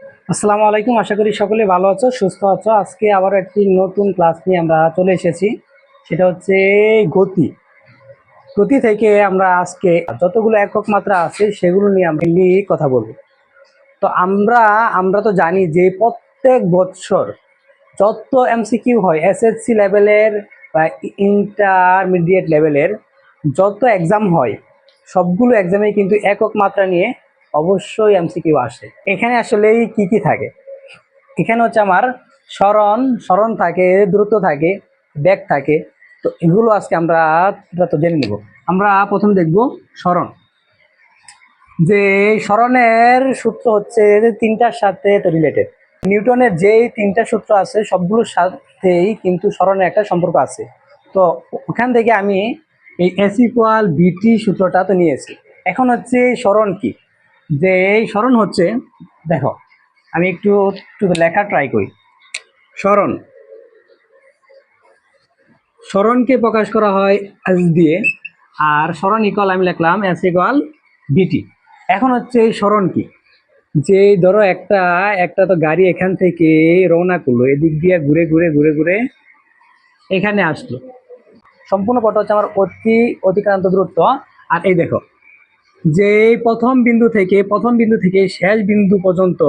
আসসালামু আলাইকুম। আশা করি সকলে ভালো আছো, সুস্থ আছো। আজকে আবার একটি নতুন ক্লাস নিয়ে আমরা চলে এসেছি। সেটা হচ্ছে গতি। গতি থেকে আমরা আজকে যতগুলো একক মাত্রা আছে সেগুলো নিয়ে আমরা কথা বলবো। তো আমরা আমরা তো জানি যে প্রত্যেক বৎসর যত এমসিকিউ হয় এসএসসি লেভেলের বা ইন্টারমিডিয়েট লেভেলের যত এক্সাম হয় সবগুলো এক্সামে কিন্তু একক মাত্রা নিয়ে অবশ্যই এমসিকিউ আসে। এখানে আসলেই কি কি থাকে? এখানে হচ্ছে আমার স্মরণ স্মরণ থাকে, দূরত্ব থাকে, ব্যাগ থাকে। তো এগুলো আজকে আমরা তো জেনে নেব। আমরা প্রথম দেখব স্মরণ। যে স্মরণের সূত্র হচ্ছে তিনটার সাথে রিলেটেড। নিউটনের যেই তিনটা সূত্র আছে সবগুলোর সাথেই কিন্তু স্মরণের একটা সম্পর্ক আছে। তো ওখান থেকে আমি এই এস ইকুয়াল বিটি সূত্রটা তো নিয়েছি। এখন হচ্ছে স্মরণ কি? যে এই স্মরণ হচ্ছে, দেখো আমি একটু একটু লেখা ট্রাই করি। স্মরণ স্মরণকে প্রকাশ করা হয় এস দিয়ে, আর স্মরণ ইকুয়াল আমি লিখলাম এস ইকুয়াল বিটি। এখন হচ্ছে এই স্মরণ কি? যে ধরো একটা একটা তো গাড়ি এখান থেকে রওনা করলো, এদিক দিয়ে ঘুরে ঘুরে ঘুরে ঘুরে এখানে আসলো। সম্পূর্ণ পথটা হচ্ছে আমার অতিক্রান্ত দূরত্ব। আর এই দেখো, যে প্রথম বিন্দু থেকে শেষ বিন্দু পর্যন্ত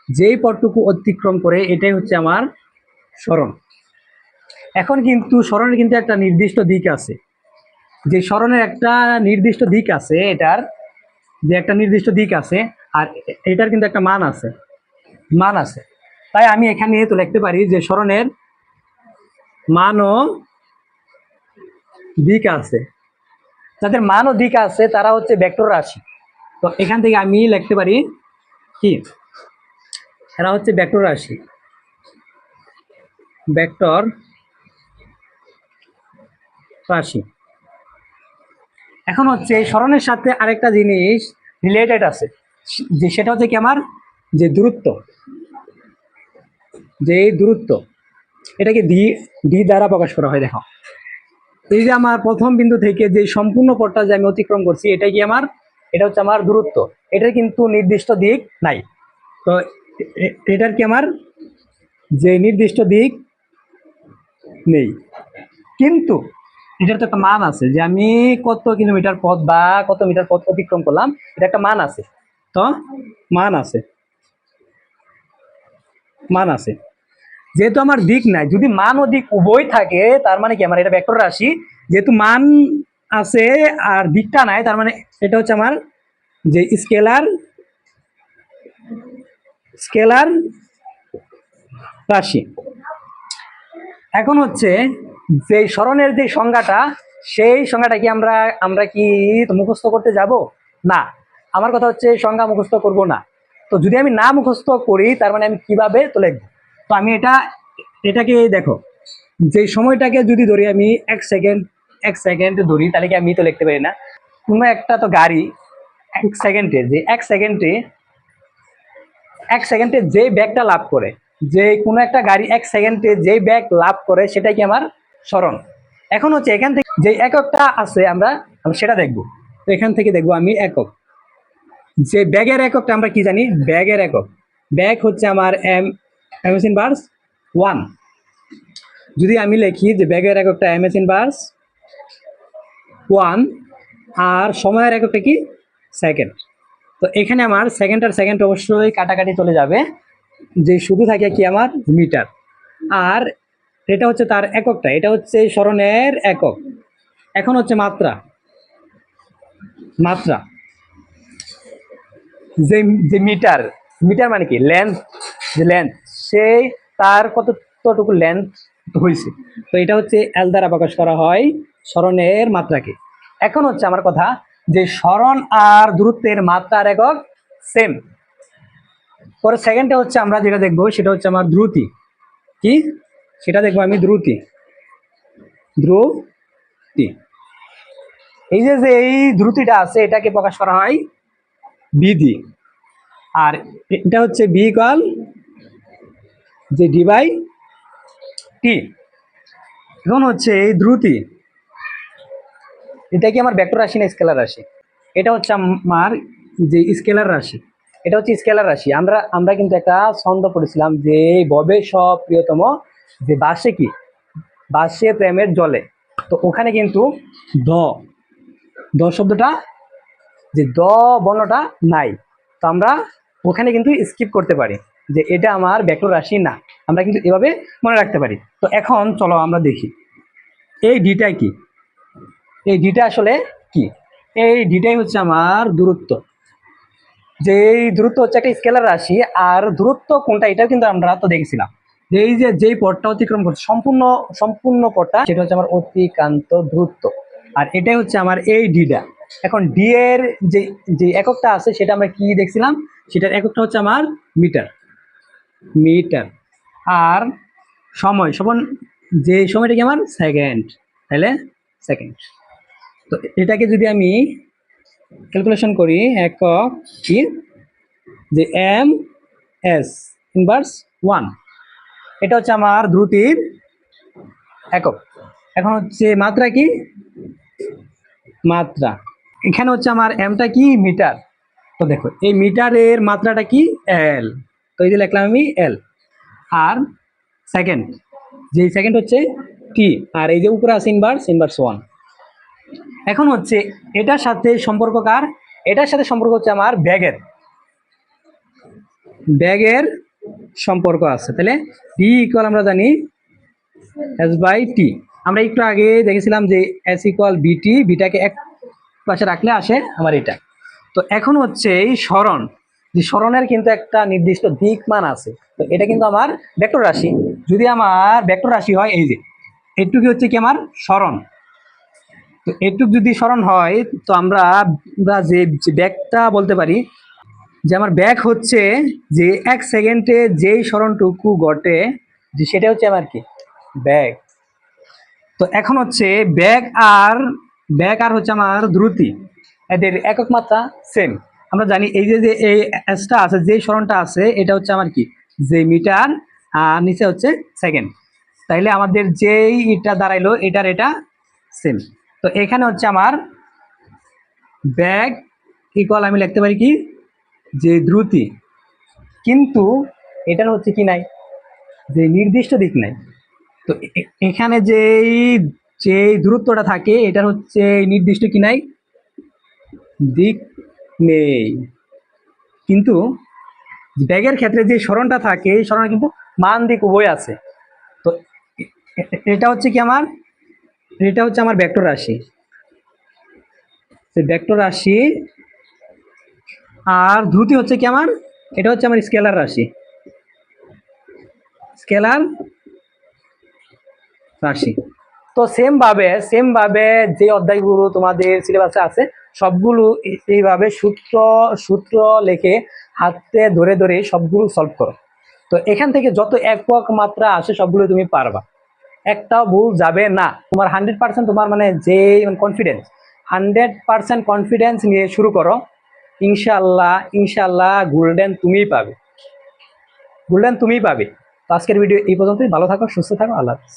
যেই পথটুকু অতিক্রম করে এটাই হচ্ছে আমার স্মরণ। এখন কিন্তু স্মরণের কিন্তু একটা নির্দিষ্ট দিক আছে। যে স্মরণের একটা নির্দিষ্ট দিক আছে, এটার যে একটা নির্দিষ্ট দিক আছে, আর এটার কিন্তু একটা মান আছে। তাই আমি এখানে তো লিখতে পারি যে স্মরণের মান ও দিক আছে। যাদের মান ও দিক আছে তারা হচ্ছে ভেক্টর রাশি। তো এখান থেকে আমি লিখতে পারি কি, এরা হচ্ছে ভেক্টর রাশি, ভেক্টর রাশি। এখন হচ্ছে স্মরণের সাথে আরেকটা জিনিস রিলেটেড আছে, যে সেটা হচ্ছে কি আমার যে দূরত্ব। যে দূরত্ব এটাকে ডি দ্বারা প্রকাশ করা হয়। দেখো, এই যে আমার প্রথম বিন্দু থেকে যে সম্পূর্ণ পথটা যে আমি অতিক্রম করছি এটা হচ্ছে আমার দূরত্ব। এটার কিন্তু নির্দিষ্ট দিক নাই। তো এটার কি আমার যে নির্দিষ্ট দিক নেই, কিন্তু এটার তো একটা মান আছে যে আমি কত কিলোমিটার পথ বা কত মিটার পথ অতিক্রম করলাম, এটা একটা মান আছে। তো মান আছে, মান আছে। যেহেতু আমার দিক নাই, যদি মান ও দিক উভয় থাকে তার মানে কি আমার এটা ভেক্টর রাশি। যেহেতু মান আছে আর দিকটা নাই, তার মানে এটা হচ্ছে আমার যে স্কেলার স্কেলার রাশি। এখন হচ্ছে যে স্মরণের যে সংজ্ঞাটা, সেই সংজ্ঞাটা কি আমরা আমরা কি মুখস্থ করতে যাব? না। আমার কথা হচ্ছে সংজ্ঞা মুখস্থ করব না। তো যদি আমি না মুখস্থ করি তার মানে আমি কিভাবে তো লিখবো? তো আমি এটাকে দেখো, যে সময়টাকে যদি ধরি আমি 1 সেকেন্ড, 1 সেকেন্ড ধরি, তাহলে কি আমি তো লিখতে পারি না? কোনো একটা তো গাড়ি 1 সেকেন্ডে, যে 1 সেকেন্ডে যে ব্যাগটা লাভ করে, যে কোনো একটা গাড়ি 1 সেকেন্ডে যে ব্যাগ লাভ করে সেটাই কি আমার স্মরণ। এখন হচ্ছে এখান থেকে যে এককটা আছে আমরা সেটা দেখবো। তো এখান থেকে দেখবো আমি একক, যে ব্যাগের এককটা আমরা কি জানি? ব্যাগের একক, ব্যাগ হচ্ছে আমার এমএস ইনভার্স 1। যদি আমি লিখি যে ব্যাগের এককটা এমএস ইনভার্স 1, আর সময়ের এককটা কি? সেকেন্ড। তো এখানে আমার সেকেন্ড আর সেকেন্ড অবশ্যই কাটাকাটি চলে যাবে, যে শুধু থাকে কি আমার মিটার। আর এটা হচ্ছে তার এককটা, এটা হচ্ছে স্মরণের একক। এখন হচ্ছে মাত্রা। মাত্রা যে যে মিটার, মিটার মানে কি? লেন্থ। যে লেন্থ, সেই তার কতটুকু লেন্থ হয়েছে। তো এটা হচ্ছে এল দ্বারা প্রকাশ করা হয় স্মরণের মাত্রাকে। এখন হচ্ছে আমার কথা যে স্মরণ আর দূরত্বের মাত্রার একক সেম। পরে সেকেন্ডে হচ্ছে আমরা যেটা দেখবো সেটা হচ্ছে আমার দ্রুতি। কি সেটা দেখবো আমি? দ্রুতি। দ্রুতি, এই যে যে এই দ্রুতিটা আছে এটাকে প্রকাশ করা হয় বি দিয়ে। আর এটা হচ্ছে বি ইকুয়াল যে ডি বাই টি। এখন হচ্ছে এই দ্রুতি, এটা কি আমার ভেক্টর রাশি না স্কেলার রাশি? এটা হচ্ছে আমার যে স্কেলার রাশি। এটা হচ্ছে স্কেলার রাশি। আমরা আমরা কিন্তু একটা ছন্দ পড়েছিলাম যে ববে সব প্রিয়তম, যে বাসে কি, বাসে প্রেমের জলে। তো ওখানে কিন্তু দ দ শব্দটা, যে দ বর্ণটা নাই। তো আমরা ওখানে কিন্তু স্কিপ করতে পারি যে এটা আমার ব্যাকরণ রাশি না, আমরা কিন্তু এভাবে মনে রাখতে পারি। তো এখন চলো আমরা দেখি এই ডিটা কি। এই ডিটা আসলে কি? এই ডিটাই হচ্ছে আমার দূরত্ব। যে এই দূরত্ব হচ্ছে একটা স্কেলার রাশি, আর দূরত্ব কোনটা এটাও কিন্তু আমরা তো দেখছিলাম, যে এই যে যেই পথটা অতিক্রম করছে সম্পূর্ণ সম্পূর্ণ পথটা, সেটা হচ্ছে আমার অতিক্রান্ত দূরত্ব। আর এটাই হচ্ছে আমার এই ডিটা। এখন ডি এর যে যে এককটা আছে সেটা আমরা কি দেখছিলাম, সেটার এককটা হচ্ছে আমার মিটার। মিটার। আর সময় সমান, যে সময়টা কি আমার সেকেন্ড, তাহলে সেকেন্ড। তো এটাকে যদি আমি ক্যালকুলেশন করি, একক কি, যে এম এস ইনভার্স 1, এটা হচ্ছে আমার দ্রুতির একক। এখন হচ্ছে মাত্রা কি, মাত্রা এখানে হচ্ছে আমার এমটা কি, মিটার। তো দেখো এই মিটারের মাত্রাটা কি, এল। তো এই যে লিখলাম আমি এল। আর সেকেন্ড, যে সেকেন্ড হচ্ছে টি। আর এই যে উপরে আছে ইনভার্স, ইনভার্স 1। এখন হচ্ছে এটার সাথে সম্পর্ক কার, এটার সাথে সম্পর্ক হচ্ছে আমার ব্যাগের, ব্যাগের সম্পর্ক আছে। তাহলে ডি ইকুয়াল আমরা জানি এস বাই টি। আমরা একটু আগে দেখেছিলাম যে এস ইকুয়াল বিটি, বিটাকে এক পাশে রাখলে আসে আমার এটা। তো এখন হচ্ছে এই সরণ, যে সরণের কিন্তু একটা নির্দিষ্ট দিক মান আছে। তো এটা কিন্তু আমার ভেক্টর রাশি। যদি আমার ভেক্টর রাশি হয়, এই যে এটুকু হচ্ছে কি আমার সরণ। তো এটুক যদি সরণ হয়, তো আমরা যে ব্যাগটা বলতে পারি যে আমার ব্যাগ হচ্ছে যে 1 সেকেন্ডে যেই সরণটুকু ঘটে, যে সেটা হচ্ছে আমার কি, ব্যাগ। তো এখন হচ্ছে ব্যাগ আর হচ্ছে আমার দ্রুতি, এদের একক মাত্রা সেম। আমরা জানি এই যে যে এই এসটা আছে, যে সরণটা আছে, এটা হচ্ছে আমার কি, যে মিটার, আর নিচে হচ্ছে সেকেন্ড। তাইলে আমাদের যেই এটা দাঁড়াইলো, এটার এটা সেম। তো এখানে হচ্ছে আমার ব্যাগ ইকুয়াল আমি লিখতে পারি কি, যে দ্রুতি। কিন্তু এটার হচ্ছে কি নাই, যে নির্দিষ্ট দিক নাই। তো এখানে যেই যেই দূরত্বটা থাকে, এটার হচ্ছে নির্দিষ্ট কি নাই, দিক নেই। কিন্তু ব্যাগের ক্ষেত্রে যে সরণটা থাকে, এই সরণে কিন্তু মান দিক উভয় আছে। তো এটা হচ্ছে কি আমার, এটা হচ্ছে আমার ভেক্টর রাশি। ভেক্টর রাশি। আর দ্রুতি হচ্ছে কি আমার, এটা হচ্ছে আমার স্কেলার রাশি, স্কেলার রাশি। তো সেম ভাবে যে অধ্যায়গুলো তোমাদের সিলেবাসে আছে, সবগুলো এইভাবে সূত্র সূত্র লিখে হাতে ধরে ধরে সবগুলো সলভ করো। তো এখান থেকে যত একক মাত্রা আসে সবগুলো তুমি পারবা, একটাও ভুল যাবে না। তোমার 100% তোমার মানে যে কনফিডেন্স, 100% কনফিডেন্স নিয়ে শুরু করো। ইনশাল্লাহ ইনশাল্লাহ গোল্ডেন তুমিই পাবে, গোল্ডেন তুমিই পাবে। তো আজকের ভিডিও এই পর্যন্তই। ভালো থাকো, সুস্থ থাকো, আল্লাহ হাফেজ।